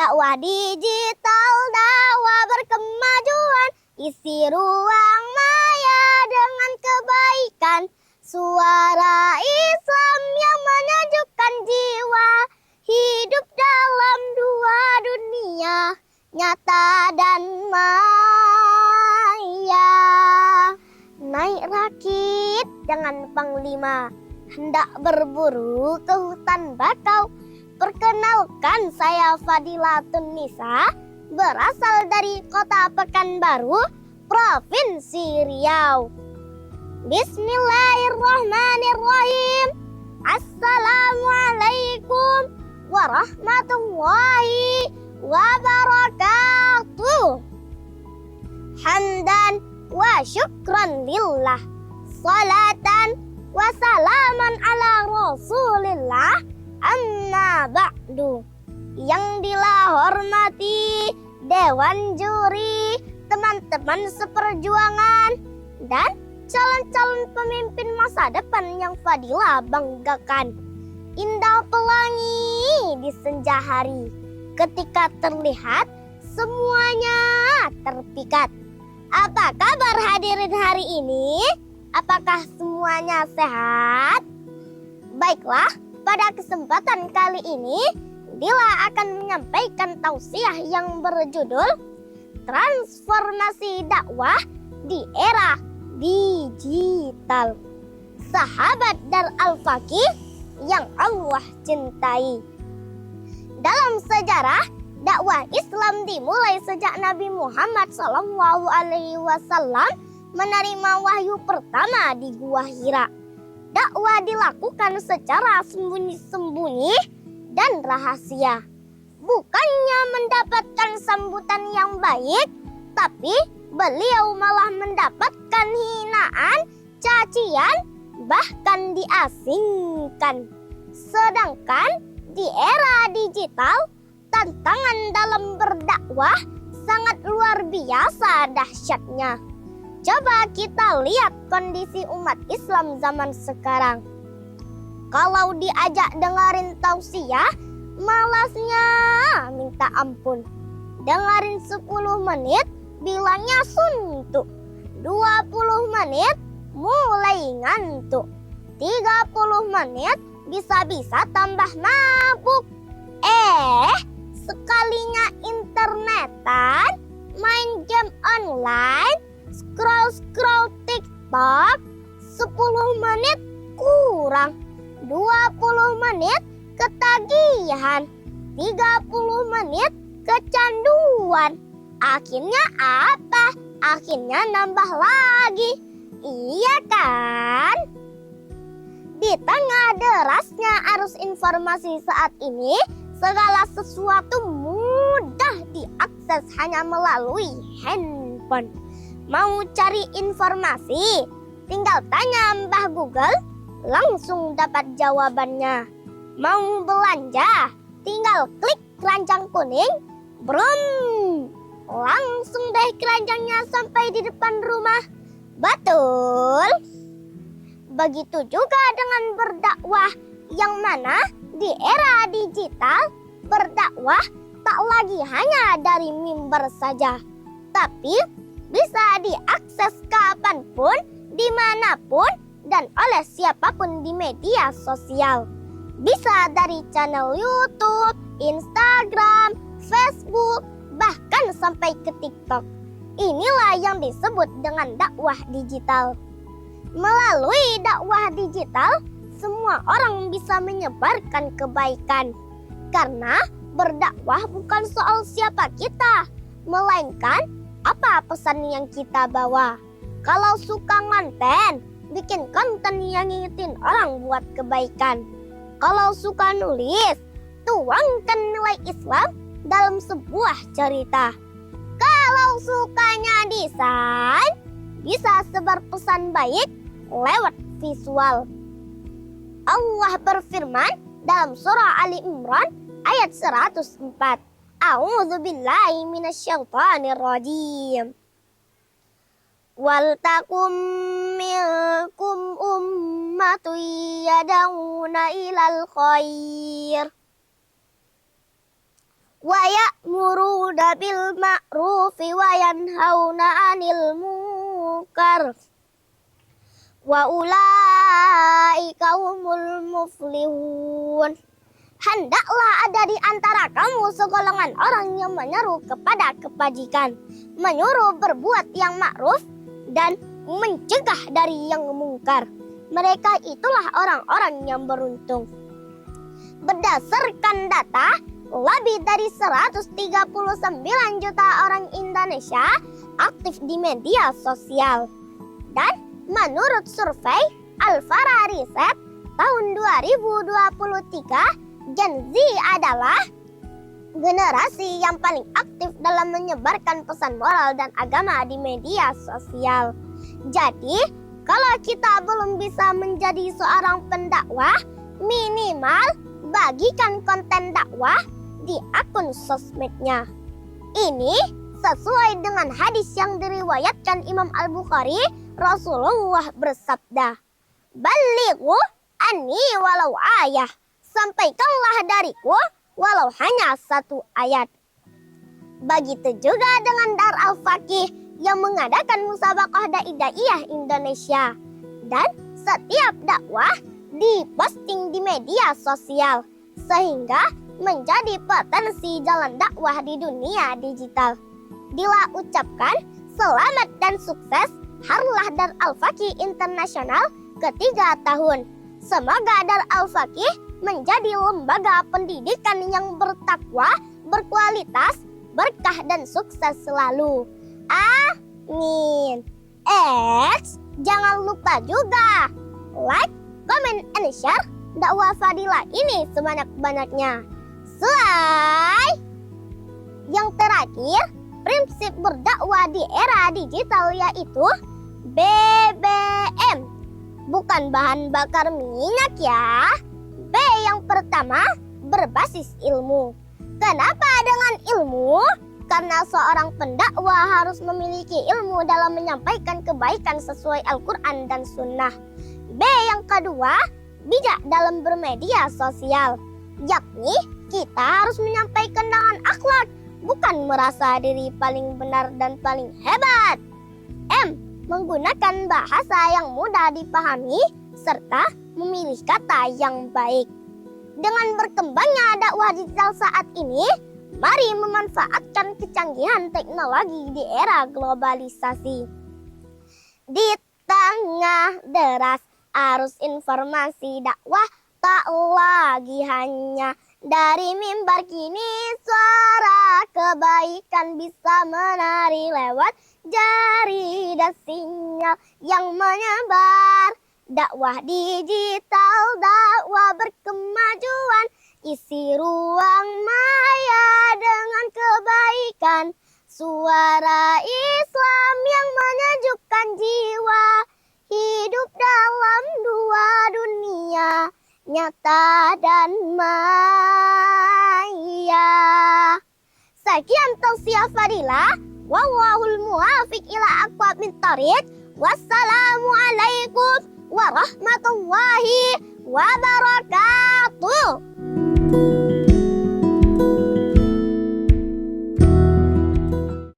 Dakwah digital, dakwah berkemajuan, isi ruang maya dengan kebaikan. Suara Islam yang menyejukkan jiwa, hidup dalam dua dunia, nyata dan maya. Naik rakit dengan panglima, hendak berburu ke hutan bakau. Perkenalkan, saya Fadilatun Nisa, berasal dari kota Pekanbaru, Provinsi Riau. Bismillahirrahmanirrahim. Assalamualaikum warahmatullahi wabarakatuh. Hamdan wa syukran lillah, salatan wa salaman ala rasulillah, amma ba'du. Yang hormati Dewan Juri, teman-teman seperjuangan, dan calon-calon pemimpin masa depan yang Fadila banggakan. Indah pelangi di senja hari, ketika terlihat semuanya terpikat. Apa kabar hadirin hari ini? Apakah semuanya sehat? Baiklah, pada kesempatan kali ini Dila akan menyampaikan tausiah yang berjudul Transformasi Dakwah di Era Digital. Sahabat Dar Al-Faqih yang Allah cintai. Dalam sejarah, dakwah Islam dimulai sejak Nabi Muhammad SAW menerima wahyu pertama di Gua Hira. Dakwah dilakukan secara sembunyi-sembunyi dan rahasia. Bukannya mendapatkan sambutan yang baik, tapi beliau malah mendapatkan hinaan, cacian, bahkan diasingkan. Sedangkan di era digital, tantangan dalam berdakwah sangat luar biasa dahsyatnya. Coba kita lihat kondisi umat Islam zaman sekarang. Kalau diajak dengerin tausiah, malasnya minta ampun. Dengerin 10 menit, bilangnya suntuk. 20 menit, mulai ngantuk. 30 menit, bisa-bisa tambah mabuk. Sekalinya internetan, main game online, scroll TikTok, 10 menit kurang. 20 menit ketagihan, 30 menit kecanduan. Akhirnya apa? Akhirnya nambah lagi. Iya kan? Di tengah derasnya arus informasi saat ini, segala sesuatu mudah diakses hanya melalui handphone. Mau cari informasi, tinggal tanya Mbah Google, langsung dapat jawabannya. Mau belanja, tinggal klik keranjang kuning, brum, langsung deh keranjangnya sampai di depan rumah. Betul? Begitu juga dengan berdakwah, yang mana di era digital berdakwah tak lagi hanya dari mimbar saja, tapi bisa diakses kapanpun, dimanapun, dan oleh siapapun di media sosial. Bisa dari channel YouTube, Instagram, Facebook, bahkan sampai ke TikTok. Inilah yang disebut dengan dakwah digital. Melalui dakwah digital, semua orang bisa menyebarkan kebaikan. Karena berdakwah bukan soal siapa kita, melainkan apa pesan yang kita bawa. Kalau suka ngonten, bikin konten yang ngingetin orang buat kebaikan. Kalau suka nulis, tuangkan nilai Islam dalam sebuah cerita. Kalau sukanya desain, bisa sebar pesan baik lewat visual. Allah berfirman dalam surah Ali Imran ayat 104. A'udzubillahi minasyaitonir rajim. Wal takum minkum ummatun yad'una ilal khair wa ya'muruna bil ma'rufi wa yanhauna 'anil munkar wa ulaika humul muflihun. Hendaklah ada di antara kamu segolongan orang yang menyeru kepada kebajikan, menyuruh berbuat yang ma'ruf dan mencegah dari yang mungkar. Mereka itulah orang-orang yang beruntung. Berdasarkan data, lebih dari 139 juta orang Indonesia aktif di media sosial. Dan menurut survei Alfara Riset tahun 2023, Gen Z adalah generasi yang paling aktif dalam menyebarkan pesan moral dan agama di media sosial. Jadi, kalau kita belum bisa menjadi seorang pendakwah, minimal bagikan konten dakwah di akun sosmednya. Ini sesuai dengan hadis yang diriwayatkan Imam Al-Bukhari. Rasulullah bersabda, "Balighu anni walau ayah." Sampaikanlah dariku walau hanya satu ayat. Begitu juga dengan Dar Al-Faqih yang mengadakan musabaqah Dai-Daiyah Indonesia. Dan setiap dakwah diposting di media sosial sehingga menjadi potensi jalan dakwah di dunia digital. Dila ucapkan selamat dan sukses Harlah Dar Al-Faqih Internasional ke-3 tahun. Semoga Dar Al-Faqih menjadi lembaga pendidikan yang bertakwa, berkualitas, berkah dan sukses selalu. Amin. Jangan lupa juga like, comment, and share dakwah Fadilah ini sebanyak-banyaknya. Yang terakhir, prinsip berdakwah di era digital yaitu BBM, bukan bahan bakar minyak ya. B yang pertama, berbasis ilmu. Kenapa dengan ilmu? Karena seorang pendakwah harus memiliki ilmu dalam menyampaikan kebaikan sesuai Al-Quran dan Sunnah. B yang kedua, bijak dalam bermedia sosial, yakni kita harus menyampaikan dengan akhlak, bukan merasa diri paling benar dan paling hebat. M, menggunakan bahasa yang mudah dipahami serta memilih kata yang baik. Dengan berkembangnya dakwah digital saat ini, mari memanfaatkan kecanggihan teknologi di era globalisasi. Di tengah deras arus informasi dakwah, tak lagi hanya dari mimbar, kini suara kebaikan bisa menari lewat jari dan sinyal yang menyebar. Dakwah digital, dakwah berkemajuan, isi ruang maya dengan kebaikan. Suara Islam yang menyejukkan jiwa, hidup dalam dua dunia, nyata dan maya. Sekian tausiah Fadilah. Wallahul muwafiq ila aqwamit thoriq. Wassalamualaikum warahmatullahi wabarakatuh.